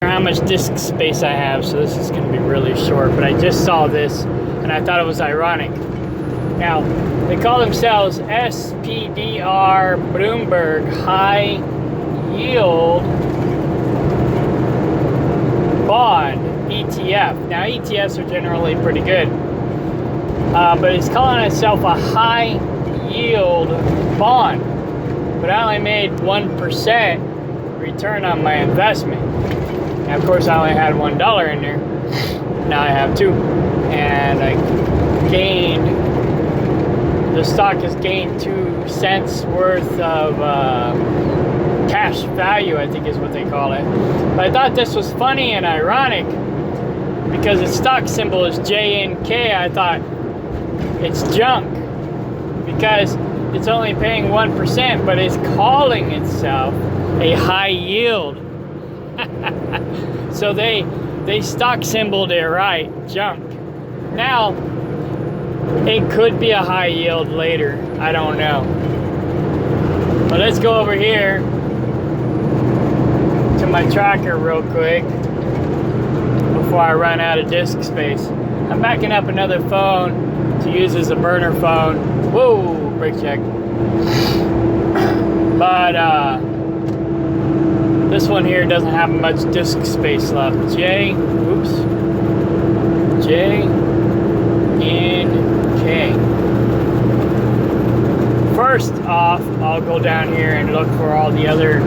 How much disk space I have, so this is going to be really short, but I just saw this and I thought it was ironic. Now, they call themselves SPDR Bloomberg High Yield Bond ETF. Now, ETFs are generally pretty good, but it's calling itself a high yield bond, but I only made 1% return on my investment. And of course, I only had $1 in there. Now I have 2, and I gained. The stock has gained 2 cents worth of cash value, I think is what they call it. But I thought this was funny and ironic because its stock symbol is JNK. I thought it's junk because it's only paying 1%, but it's calling itself a high yield. So they stock symboled it right, junk. Now, it could be a high yield later, I don't know. But let's go over here to my tracker real quick before I run out of disk space. I'm backing up another phone to use as a burner phone. Whoa, brake check. But this one here doesn't have much disk space left. JNK. First off, I'll go down here and look for all the other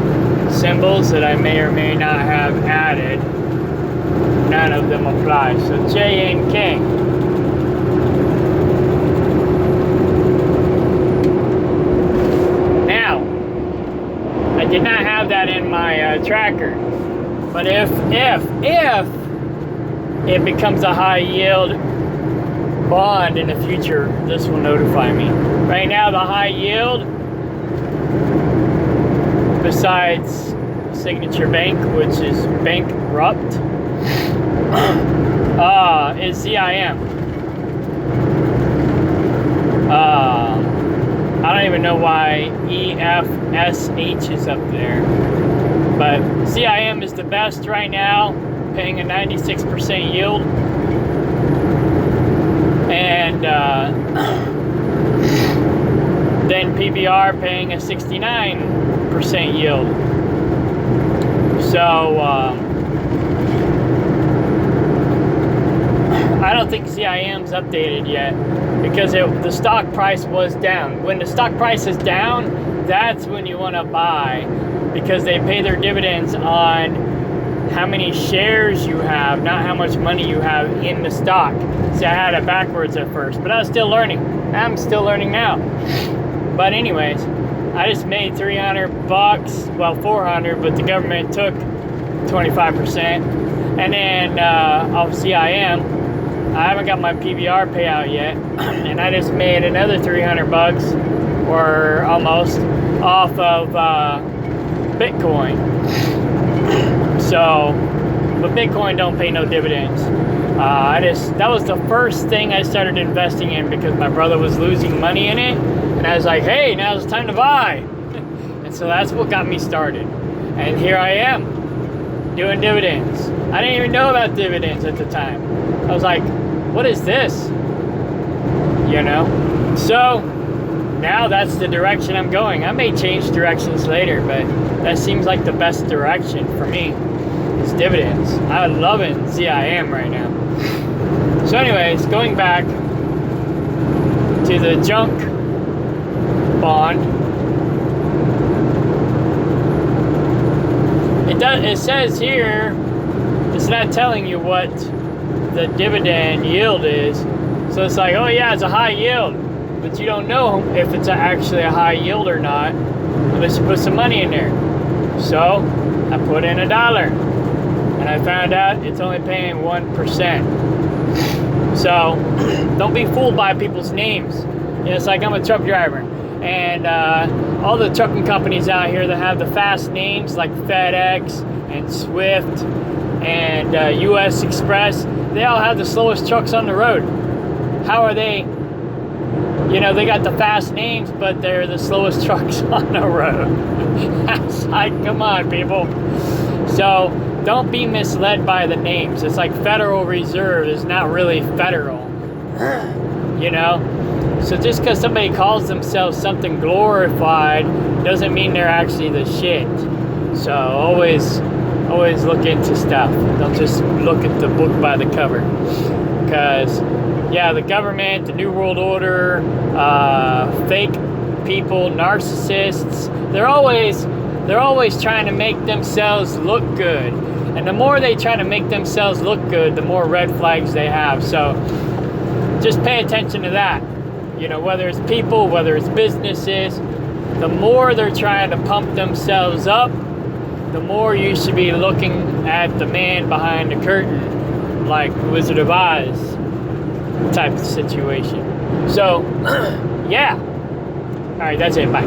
symbols that I may or may not have added. None of them apply. So JNK. Now, I did not have that in my tracker, but if it becomes a high yield bond in the future, this will notify me. Right now, the high yield, besides Signature Bank, which is bankrupt, is ZIM. I don't even know why EFSH is up there, but ZIM is the best right now, paying a 96% yield, and then PBR paying a 69% yield. So I don't think ZIM's updated yet because the stock price was down. When the stock price is down, that's when you want to buy, because they pay their dividends on how many shares you have, not how much money you have in the stock. See, I had it backwards at first, but I was still learning. I'm still learning now. But anyways, I just made $300, well, 400, but the government took 25%. And then off ZIM, I haven't got my PBR payout yet, and I just made another $300 or almost off of Bitcoin. So, but Bitcoin don't pay no dividends. That was the first thing I started investing in because my brother was losing money in it, and I was like, hey, now it's time to buy. And so that's what got me started. And here I am, doing dividends. I didn't even know about dividends at the time. I was like, what is this? You know? So, now that's the direction I'm going. I may change directions later, but that seems like the best direction for me is dividends. I love it, ZIM right now. So anyways, going back to the junk bond, it says here, it's not telling you what the dividend yield is. So it's like, oh yeah, it's a high yield, but you don't know if it's actually a high yield or not unless you put some money in there. So I put in $1, and I found out it's only paying 1%. So don't be fooled by people's names. It's like I'm a truck driver, and all the trucking companies out here that have the fast names like FedEx and Swift and US Express, they all have the slowest trucks on the road. How are they? You know, they got the fast names, but they're the slowest trucks on the road. It's like, come on, people. So don't be misled by the names. It's like Federal Reserve is not really federal, you know? So just because somebody calls themselves something glorified doesn't mean they're actually the shit. So always look into stuff. Don't just look at the book by the cover. Because, yeah, the government, the New World Order, fake people, narcissists, they're always trying to make themselves look good. And the more they try to make themselves look good, the more red flags they have. So just pay attention to that. You know, whether it's people, whether it's businesses, the more they're trying to pump themselves up, the more you should be looking at the man behind the curtain, like Wizard of Oz type of situation. So, yeah. All right, that's it. Bye.